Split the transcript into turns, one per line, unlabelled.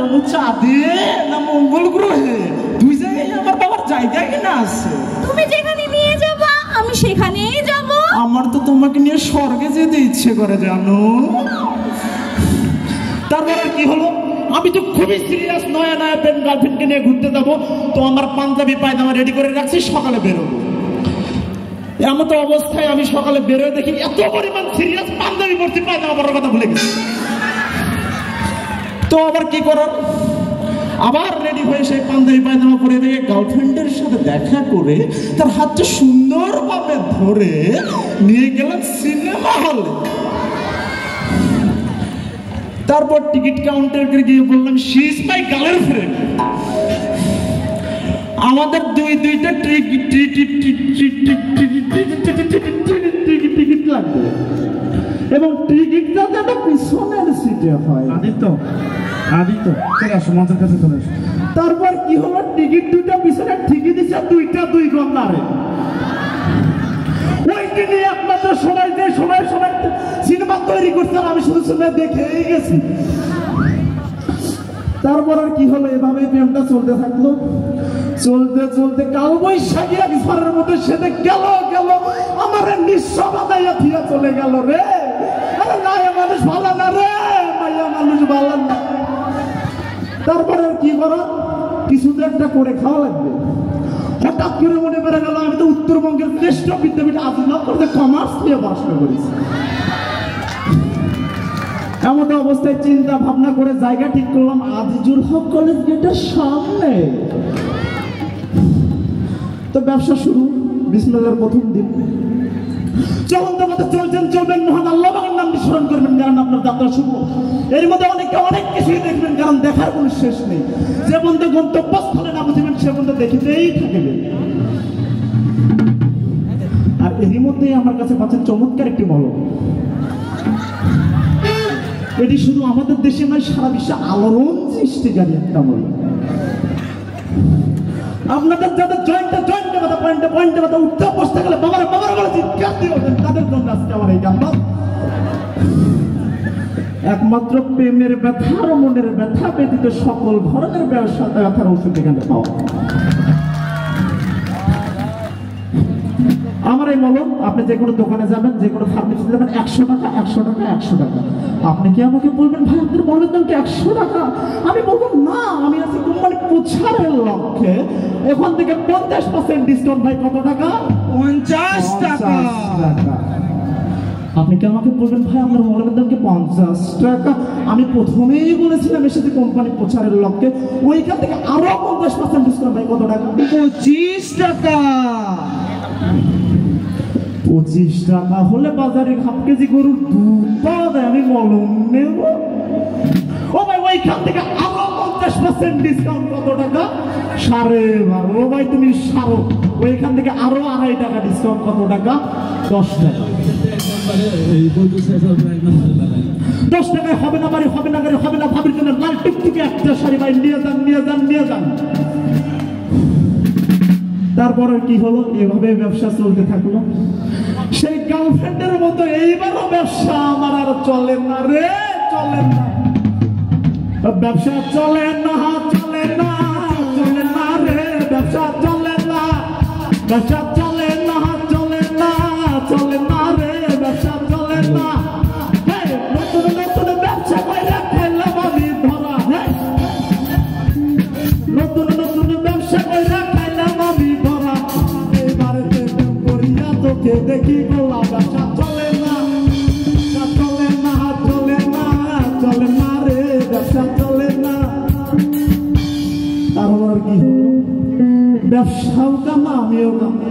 আমি চাঁদে না মঙ্গল গ্রহে, দুই জায়গায় আমার বাবার জায়গা কিনা আছে।
তুমি যেখানে নিয়ে যাবা আমি সেখানেই যাব।
আমার তো তোমাকে নিয়ে স্বর্গে যেতে ইচ্ছে করে জানো। তারপর আর কি হলো, আমি তো খুবই সিরিয়াস, নয়া নয়া প্রেম গার্লফ্রেন্ডকে নিয়ে ঘুরতে যাবো। তো আমার পাঞ্জাবি পায়জামা রেডি করে রাখছি, সকালে বেরোবো। এমন তো অবস্থায় আমি সকালে বেরোয় দেখি এত পরিমাণ সিরিয়াস, পাঞ্জাবি পড়ছি, পায়জামা পরার কথা ভুলে গেছি। তো আবার কি করার, আবার রেডি হয়ে সেই পাঞ্জাবি পায়জামা পরে দিয়ে গার্লফ্রেন্ডের সাথে দেখা করে তার হাতটা সুন্দরভাবে ধরে নিয়ে গেলাম সিনেমা হলে। তারপর টিকিট কাউন্টারে গিয়ে বললাম শি ইজ মাই গার্লফ্রেন্ড। আমাদের দুইটা টিকিট লাগবে এবং টিকিটটা যেন পিছনের সিটে হয়। আদিত্য চলে আসো, মঞ্চের কাছে চলে আসো। তারপর কি হলো, টিকিট দুইটা পিছনে ঠিকই দিচ্ছে, দুইটা দুই গন্ডারে। ওইটি নিয়ে একমাত্র সময় সিনেমা তৈরি করতে, আমি শুধু শুনে দেখেই গেছি। তারপর আর কি হলো, এভাবে প্রেমটা চলতে থাকলো। চলতে কাল বৈশাখী এক ঝড়ের মধ্যে সেটা গেল আমার নিঃস্ব বাদাইয়া থিয়া চলে গেল রে। আরে মায়া মানুষ ভালো না রে, মায়া মানুষ ভালো না। তারপরে আর কি করো, কিছু তো একটা করে খাওয়া লাগবে। হঠাৎ করে মনে পড়ে গেল আমি তো উত্তরবঙ্গের শ্রেষ্ঠ বিদ্যাপীঠ আজিমনগরে কমার্স নিয়ে পড়াশোনা করেছি। এমন অবস্থায় চিন্তা ভাবনা করে জায়গা ঠিক করলাম আজিজুল হক কলেজ গেটের সামনে। তো ব্যবসা শুরু, বিসমিল্লাহর প্রথম দিন। চলন্ত পথে চলবেন, মহান আল্লাহ পাকের নাম স্মরণ করবেন, কারণ আপনার যাত্রা শুভ। এর মধ্যে অনেক কিছুই দেখবেন, কারণ দেখার কোনো শেষ নেই। যে পর্যন্ত গন্তব্যস্থলে না বুঝবেন সে পর্যন্ত দেখিতেই থাকবেন। আর এরই মধ্যেই আমার কাছে পাচ্ছেন চমৎকার একটি মলম। এটি শুধু আমাদের দেশে নয়, সারা বিশ্বে আলোড়ন সৃষ্টিকারী একটা মলম। আপনাদের যাদের জয়েন্টে ব্যথা, পয়েন্টে ব্যথা, উঠতে বসতে গেলে বাবার বলে চিৎকার দিয়ে ওঠেন, তাদের জন্য আজকে আমার এই গান। একমাত্র প্রেমের ব্যথার, মনের ব্যথা ব্যতীত সকল ধরনের ব্যথার ওষুধ এখানে পাওয়া। আমার এই মলম, আপনি যে কোনো দোকানে যাবেন, যে কোনো ফার্মেসিতে যাবেন, 100 টাকা। আপনি কি আমাকে বলবেন ভাই আপনার মলের দাম কি 100 টাকা? আমি বলবো না, আমি আছি কোম্পানি প্রচারের লক্ষ্যে এখান থেকে 50% ডিসকাউন্ট। ভাই কত টাকা? 50 টাকা। আপনি কি আমাকে বলবেন ভাই আপনার মলের দাম কি 50 টাকা? আমি প্রথমেই বলেছিলাম এসেছি কোম্পানি প্রচারের লক্ষ্যে, ওইখান থেকে আরো 50% ডিসকাউন্ট। ভাই কত টাকা? 25 টাকা। 25 টাকা হলে বাজারে হাফ কেজি গরুর দুধ পাওয়া যায়, আমি মলম নেব। ও ভাই ওইখান থেকে আরো 50% ডিসকাউন্ট। কত টাকা? 12.5। ও ভাই তুমি সারো, ওইখান থেকে আরো 2.5 টাকা ডিসকাউন্ট। কত টাকা? 10 টাকা। 10 টাকায় হবে না বাড়ি, হবে না গাড়ি, হবে না ভাবির জন্য লাল টুকটুকে একটা শাড়ি। ভাই নিয়ে যান। তারপরে কি হলো, এভাবে ব্যবসা চলতে থাকলো। সেই গার্লফ্রেন্ডের মতো এইবারও ব্যবসা আমার আর চলে না রে, ব্যবসা চলে না রে, ব্যবসা চলে না রে, ব্যবসা চলে না। নতুন ব্যবসা করে খাইলাম আমি ধরা, নতুন ব্যবসা করে খাইলাম আমি ধরা। এবারে করিয়া তোকে দেখি গোলা, ব্যবসা চলে না রে, ব্যবসা চলে না। তারপর কি হলো, ব্যবসাও কামা, আমিও কামা।